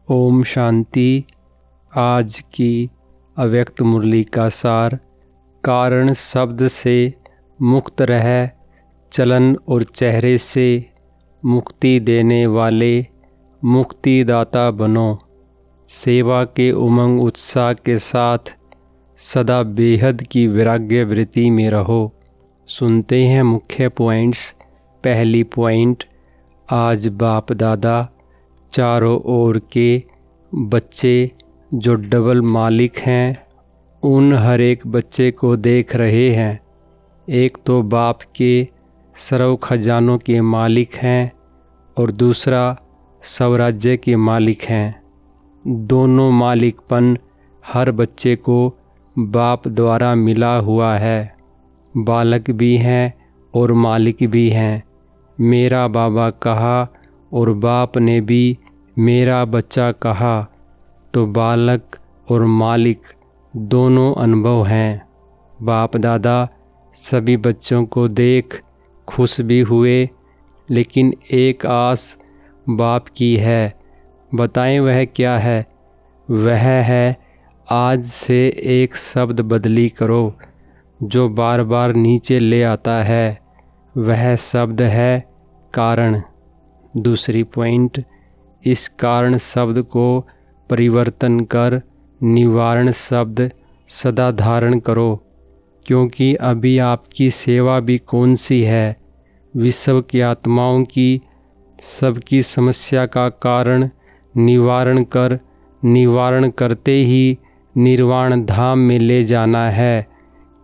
ओम शांति। आज की अव्यक्त मुरली का सार। कारण शब्द से मुक्त रह, चलन और चेहरे से मुक्ति देने वाले मुक्तिदाता बनो। सेवा के उमंग उत्साह के साथ सदा बेहद की वैराग्य वृत्ति में रहो। सुनते हैं मुख्य पॉइंट्स। पहली पॉइंट, आज बाप दादा चारों ओर के बच्चे जो डबल मालिक हैं उन हर एक बच्चे को देख रहे हैं। एक तो बाप के सर्व खजानों के मालिक हैं और दूसरा स्वराज्य के मालिक हैं। दोनों मालिकपन हर बच्चे को बाप द्वारा मिला हुआ है। बालक भी हैं और मालिक भी हैं। मेरा बाबा कहा और बाप ने भी मेरा बच्चा कहा, तो बालक और मालिक दोनों अनुभव हैं। बाप दादा सभी बच्चों को देख खुश भी हुए, लेकिन एक आस बाप की है। बताएं वह क्या है? वह है आज से एक शब्द बदली करो जो बार बार नीचे ले आता है। वह शब्द है कारण। दूसरी पॉइंट, इस कारण शब्द को परिवर्तन कर निवारण शब्द सदा धारण करो, क्योंकि अभी आपकी सेवा भी कौन सी है? विश्व की आत्माओं की सबकी समस्या का कारण निवारण कर निवारण करते ही निर्वाण धाम में ले जाना है।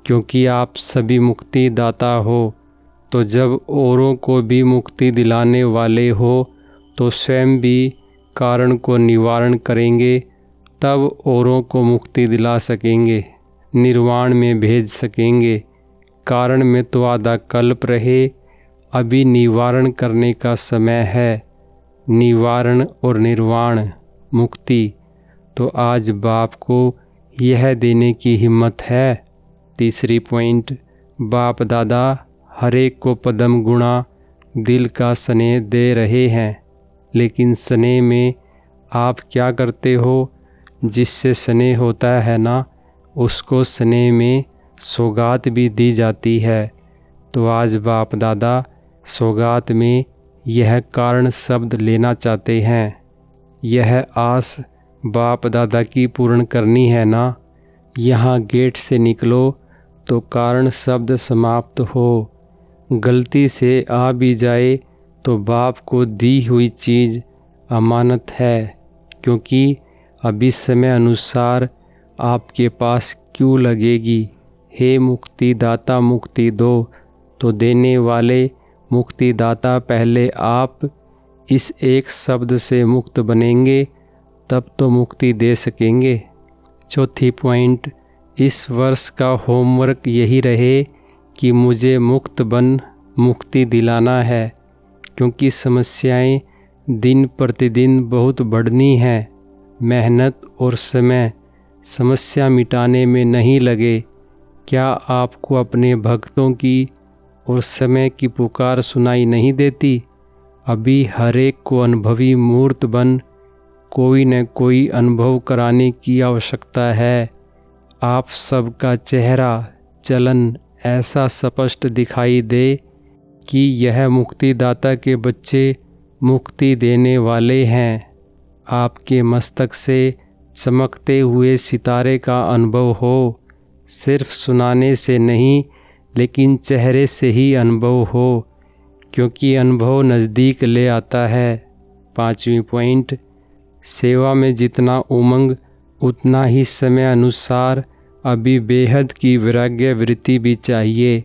क्योंकि आप सभी मुक्ति दाता हो, तो जब औरों को भी मुक्ति दिलाने वाले हो तो स्वयं भी कारण को निवारण करेंगे, तब औरों को मुक्ति दिला सकेंगे, निर्वाण में भेज सकेंगे। कारण में तो आधा कल्प रहे, अभी निवारण करने का समय है। निवारण और निर्वाण मुक्ति तो आज बाप को यह देने की हिम्मत है। तीसरी पॉइंट, बाप दादा हर एक को पदम गुणा दिल का स्नेह दे रहे हैं, लेकिन स्नेह में आप क्या करते हो? जिससे स्नेह होता है ना, उसको स्नेह में सौगात भी दी जाती है। तो आज बाप दादा सौगात में यह कारण शब्द लेना चाहते हैं। यह आस बाप दादा की पूर्ण करनी है ना। यहाँ गेट से निकलो तो कारण शब्द समाप्त हो। गलती से आ भी जाए तो बाप को दी हुई चीज़ अमानत है, क्योंकि अभी समय अनुसार आपके पास क्यों लगेगी। हे मुक्ति दाता मुक्ति दो, तो देने वाले मुक्ति दाता पहले आप इस एक शब्द से मुक्त बनेंगे, तब तो मुक्ति दे सकेंगे। चौथी पॉइंट, इस वर्ष का होमवर्क यही रहे कि मुझे मुक्त बन मुक्ति दिलाना है, क्योंकि समस्याएं दिन प्रतिदिन बहुत बढ़नी हैं। मेहनत और समय समस्या मिटाने में नहीं लगे। क्या आपको अपने भक्तों की और समय की पुकार सुनाई नहीं देती? अभी हर एक को अनुभवी मूर्त बन कोई न कोई अनुभव कराने की आवश्यकता है। आप सबका चेहरा चलन ऐसा स्पष्ट दिखाई दे कि यह मुक्तिदाता के बच्चे मुक्ति देने वाले हैं। आपके मस्तक से चमकते हुए सितारे का अनुभव हो। सिर्फ सुनाने से नहीं, लेकिन चेहरे से ही अनुभव हो, क्योंकि अनुभव नज़दीक ले आता है। पांचवी पॉइंट, सेवा में जितना उमंग उतना ही समय अनुसार अभी बेहद की वैराग्य वृत्ति भी चाहिए।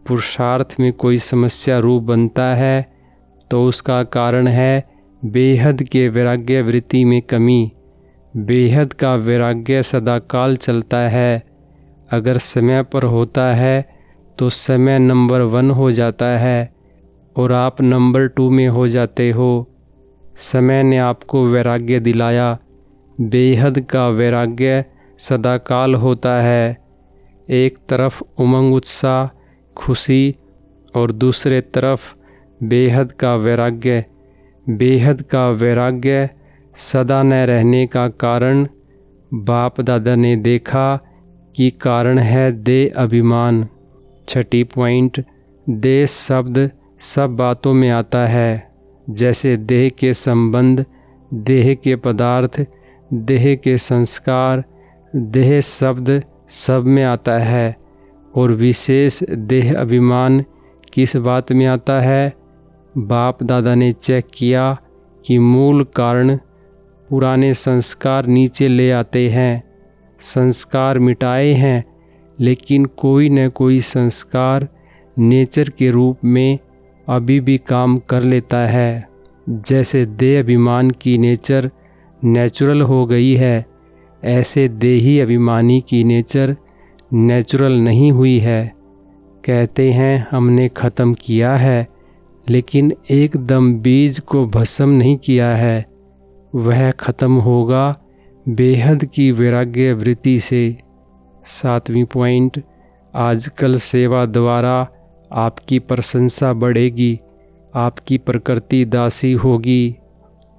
पुरुषार्थ में कोई समस्या रूप बनता है तो उसका कारण है बेहद के वैराग्य वृत्ति में कमी। बेहद का वैराग्य सदाकाल चलता है। अगर समय पर होता है तो समय नंबर 1 हो जाता है और आप नंबर 2 में हो जाते हो। समय ने आपको वैराग्य दिलाया। बेहद का वैराग्य सदाकाल होता है। एक तरफ उमंग उत्साह खुशी और दूसरे तरफ बेहद का वैराग्य। बेहद का वैराग्य सदा न रहने का कारण बाप दादा ने देखा कि कारण है देह अभिमान। छठी पॉइंट, देह शब्द सब बातों में आता है, जैसे देह के संबंध, देह के पदार्थ, देह के संस्कार। देह शब्द सब में आता है और विशेष देह अभिमान किस बात में आता है? बाप दादा ने चेक किया कि मूल कारण पुराने संस्कार नीचे ले आते हैं। संस्कार मिटाए हैं, लेकिन कोई न कोई संस्कार नेचर के रूप में अभी भी काम कर लेता है। जैसे देह अभिमान की नेचर नेचुरल हो गई है, ऐसे देही अभिमानी की नेचर नेचुरल नहीं हुई है। कहते हैं हमने ख़त्म किया है, लेकिन एकदम बीज को भस्म नहीं किया है। वह ख़त्म होगा बेहद की वैराग्य वृत्ति से। 7वीं पॉइंट, आजकल सेवा द्वारा आपकी प्रशंसा बढ़ेगी, आपकी प्रकृति दासी होगी।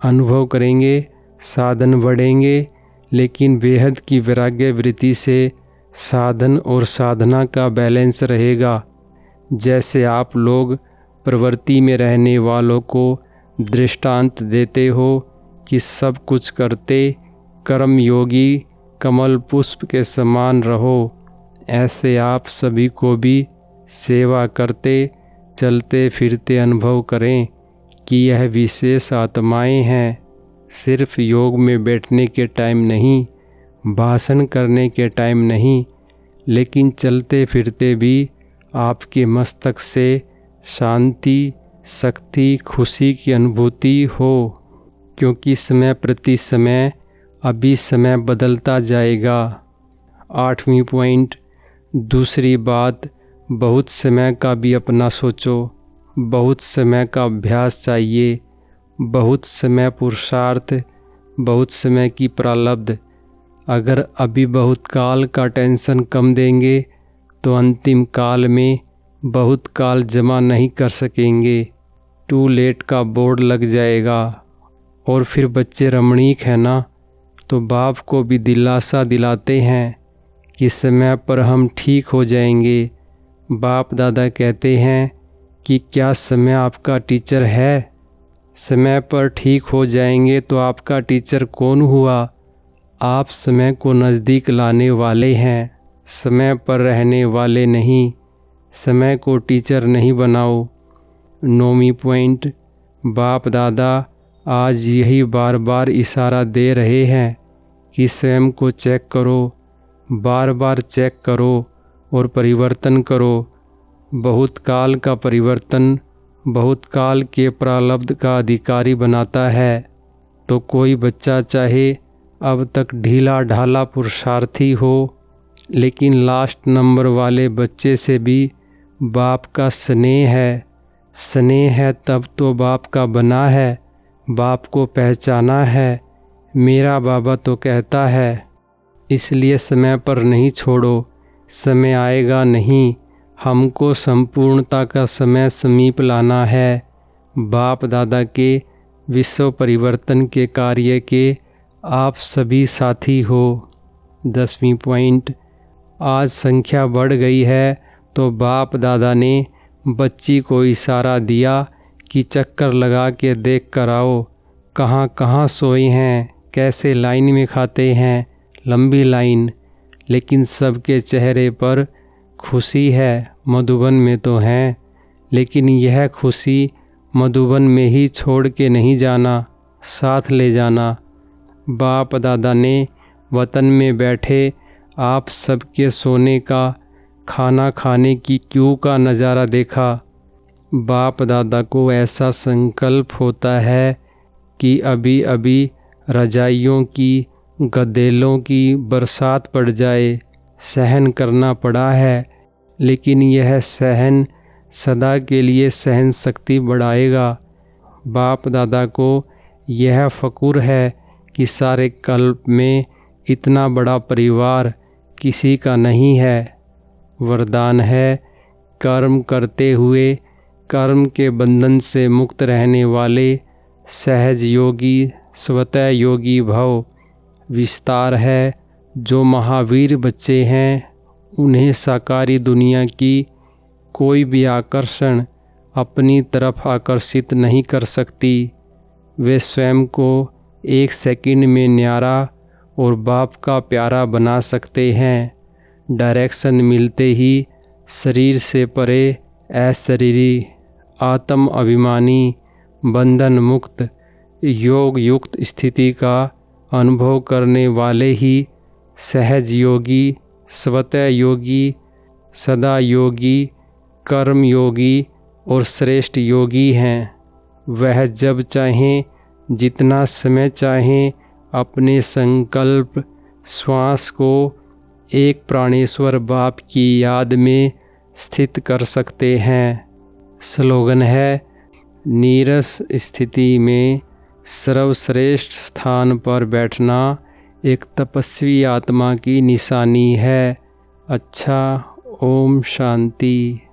अनुभव करेंगे, साधन बढ़ेंगे, लेकिन बेहद की वैराग्य वृत्ति से साधन और साधना का बैलेंस रहेगा। जैसे आप लोग प्रवृत्ति में रहने वालों को दृष्टांत देते हो कि सब कुछ करते कर्मयोगी कमल पुष्प के समान रहो, ऐसे आप सभी को भी सेवा करते चलते फिरते अनुभव करें कि यह विशेष आत्माएं हैं। सिर्फ योग में बैठने के टाइम नहीं, भाषण करने के टाइम नहीं, लेकिन चलते फिरते भी आपके मस्तक से शांति, शक्ति, खुशी की अनुभूति हो, क्योंकि समय प्रति समय अभी समय बदलता जाएगा। 8वीं पॉइंट, दूसरी बात, बहुत समय का भी अपना सोचो। बहुत समय का अभ्यास चाहिए, बहुत समय पुरुषार्थ, बहुत समय की प्रारब्ध। अगर अभी बहुत काल का टेंशन कम देंगे तो अंतिम काल में बहुत काल जमा नहीं कर सकेंगे। टू लेट का बोर्ड लग जाएगा। और फिर बच्चे रमणीक हैं ना, तो बाप को भी दिलासा दिलाते हैं कि समय पर हम ठीक हो जाएंगे। बाप दादा कहते हैं कि क्या समय आपका टीचर है? समय पर ठीक हो जाएंगे तो आपका टीचर कौन हुआ? आप समय को नज़दीक लाने वाले हैं, समय पर रहने वाले नहीं। समय को टीचर नहीं बनाओ। 9वीं पॉइंट, बाप दादा आज यही बार बार इशारा दे रहे हैं कि स्वयं को चेक करो, बार बार चेक करो और परिवर्तन करो। बहुत काल का परिवर्तन बहुत काल के प्रारब्ध का अधिकारी बनाता है। तो कोई बच्चा चाहे अब तक ढीला ढाला पुरुषार्थी हो, लेकिन लास्ट नंबर वाले बच्चे से भी बाप का स्नेह है। स्नेह है तब तो बाप का बना है, बाप को पहचाना है। मेरा बाबा तो कहता है, इसलिए समय पर नहीं छोड़ो, समय आएगा नहीं। हमको संपूर्णता का समय समीप लाना है। बाप दादा के विश्व परिवर्तन के कार्य के आप सभी साथी हो। 10वीं पॉइंट, आज संख्या बढ़ गई है तो बाप दादा ने बच्ची को इशारा दिया कि चक्कर लगा के देख कर आओ, कहाँ कहाँ सोए हैं, कैसे लाइन में खाते हैं, लंबी लाइन। लेकिन सबके चेहरे पर खुशी है। मधुबन में तो हैं, लेकिन यह खुशी मधुबन में ही छोड़ के नहीं जाना, साथ ले जाना। बाप दादा ने वतन में बैठे आप सबके सोने का, खाना खाने की क्यू का नज़ारा देखा। बाप दादा को ऐसा संकल्प होता है कि अभी अभी रजाइयों की, गदेलों की बरसात पड़ जाए। सहन करना पड़ा है, लेकिन यह सहन सदा के लिए सहन शक्ति बढ़ाएगा। बाप दादा को यह फ़क्र है कि सारे कल्प में इतना बड़ा परिवार किसी का नहीं है। वरदान है, कर्म करते हुए कर्म के बंधन से मुक्त रहने वाले सहज योगी स्वतः योगी भव विस्तार है। जो महावीर बच्चे हैं उन्हें साकारी दुनिया की कोई भी आकर्षण अपनी तरफ आकर्षित नहीं कर सकती। वे स्वयं को एक सेकंड में न्यारा और बाप का प्यारा बना सकते हैं। डायरेक्शन मिलते ही शरीर से परे अशरीरी, आत्म अभिमानी, बंधन मुक्त, योग युक्त स्थिति का अनुभव करने वाले ही सहज योगी, स्वतः योगी, सदा योगी, कर्म योगी और श्रेष्ठ योगी हैं। वह जब चाहें, जितना समय चाहें, अपने संकल्प श्वास को एक प्राणेश्वर बाप की याद में स्थित कर सकते हैं। स्लोगन है, नीरस स्थिति में सर्वश्रेष्ठ स्थान पर बैठना एक तपस्वी आत्मा की निशानी है। अच्छा, ओम शांति।